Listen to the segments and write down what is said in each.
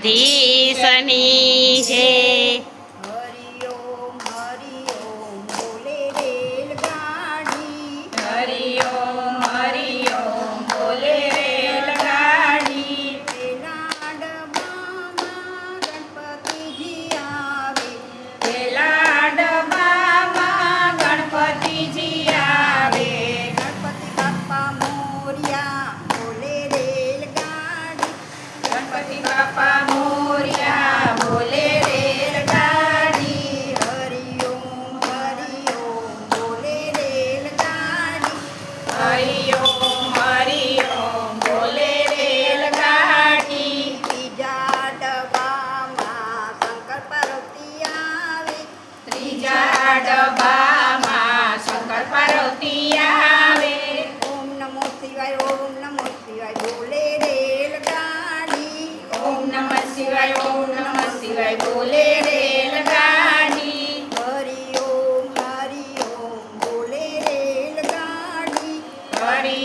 દ્વારકાધીશની છે। હરિ ઓમ બોલે રેલગાડી હરિ ઓમ બોલે રેલગાડી। પેલા ડબ્બામાં ગણપતિજી આવે પેલા ડબ્બામાં ગણપતિજી આવે। ગણપતિ બાપ્પા મોર્યા બોલે રેલગાડી ગણપતિ બાપા મોર્યા બોલે રેલગાડી। હરિ ઓમ બોલે રેલગાડી હરિ ઓમ બોલે રેલગાડી। ત્રીજા ડબ્બામાં શંકર પાર્વતી આવે ત્રીજા ડબ્બામાં શંકર પાર્વતી આવે। ઓમ નમો શિવાય બોલે રેલગાડી ઓમ નમઃ શિવાય બોલે રેલગાડી। હરિ ઓમ બોલે રેલગાડી હરિ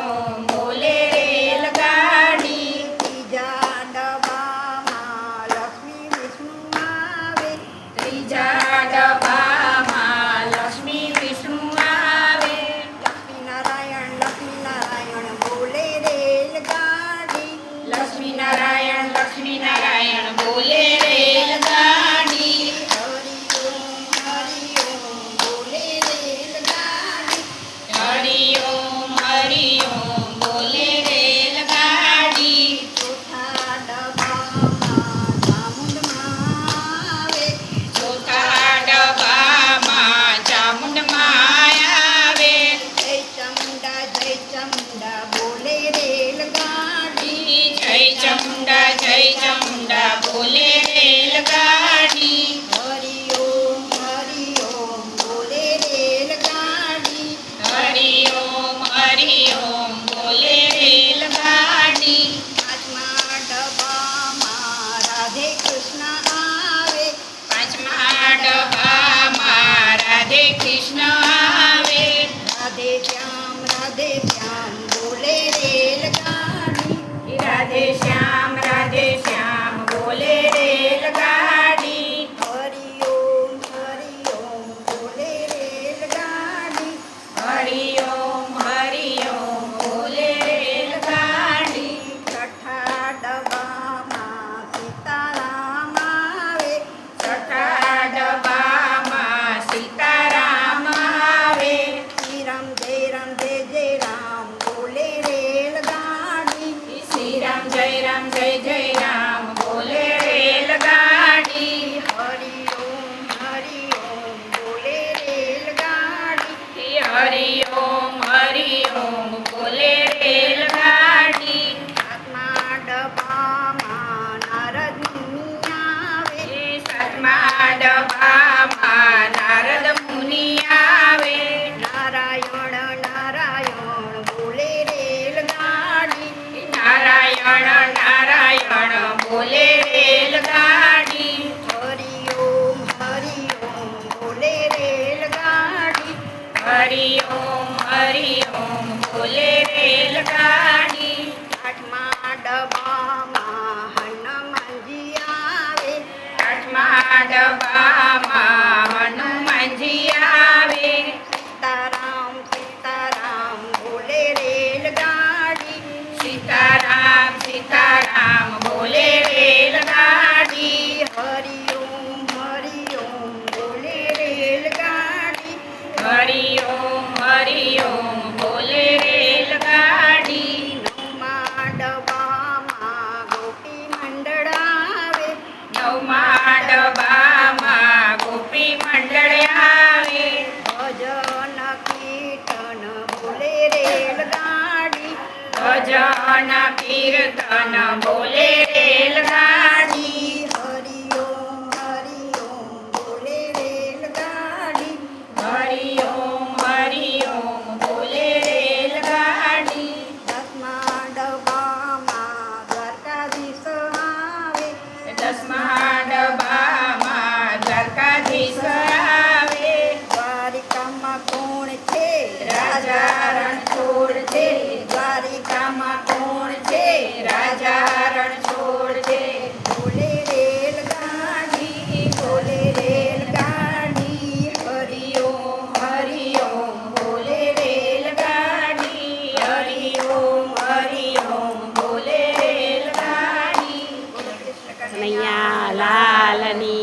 ઓમ બોલે રેલગાડી। ત્રીજા ડબ્બામાં લક્ષ્મી વિષ્ણુ આવે ત્રીજા ડબ્બામાં લક્ષ્મી વિષ્ણુ આવે। લક્ષ્મી નારાયણ બોલે રેલગાડી લક્ષ્મી નારાયણ બોલે રેલગાડી। હરિ ઓમ બોલે રેલગાડી હરિ ઓમ બોલે રેલગાડી। ચોથા ડબ્બામાં ચામુંડમાં આવે ચોથા ડબ્બામાં ચામુંડમાં આવે। જય ચામુંડા બોલે રેલગાડી જય ચામુંડા બોલે રેલગાડી। હરિ ઓમ બોલે રેલગાડી હરિ ઓમ બોલે રેલગાડી। પાંચમા ડબ્બામાં રાધે કૃષ્ણ આવે પાંચમા ડબ્બામાં રાધે કૃષ્ણ આવે। રાધે શ્યામ બોલે રેલગાડી રાધે શ્યામ બોલે રેલગાડી। હરિ ઓમ બોલે રેલગાડી હરિ ઓમ બોલે રેલગાડી। છઠ્ઠા ડબ્બામાં સીતારામ આવે છઠ્ઠા ડબ્બામાં સીતારામ આવે। શ્રી રામ જય રામ બોલે રેલગાડી શ્રી રામ જય રામ બોલે રેલગાડી। હરિ ઓમ બોલે રેલગાડી હરિ ઓમ બોલે રેલગાડી। સાતમા ડબ્બામાં નારદ મુનિ આવે સાતમા ડબ્બામાં નારદ મુનિ આવે। નારાયણ બોલે રેલગાડી નારાયણ બોલે રેલગાડી। હરિ ઓમ બોલે રેલગાડી હરિ ઓમ બોલે રેલગાડી। આઠમા ડબ્બામાં હનુમાનજી આવે આઠમા ડબ્બામાં હનુમાનજી આવે। સીતારામ બોલે રેલગાડી સીતારામ બોલે રેલગાડી। હરિ ઓમ બોલે રેલગાડી હરિ ઓમ બોલે રેલગાડી। નવમા ડબ્બામાં ગોપી મંડળ આવે નવમા ડબ્બામાં ગોપી મંડળ આવે। ભજન કીર્તન બોલે રેલગાડી ભજન કીર્તન બોલે રેલગાડી। હરિ ઓમ બોલે રેલગાડી હરિ ઓમ બોલે રેલગાડી। દસમા ડબ્બામાં દ્વારકાધીશ આવે દસમા ડબ્બામાં દ્વારકાધીશ આવે। દ્વારિકામાં કોણ છે રાજા રણછોડ છે। દ્વારિકામાં કોણ છે રાજા લાલની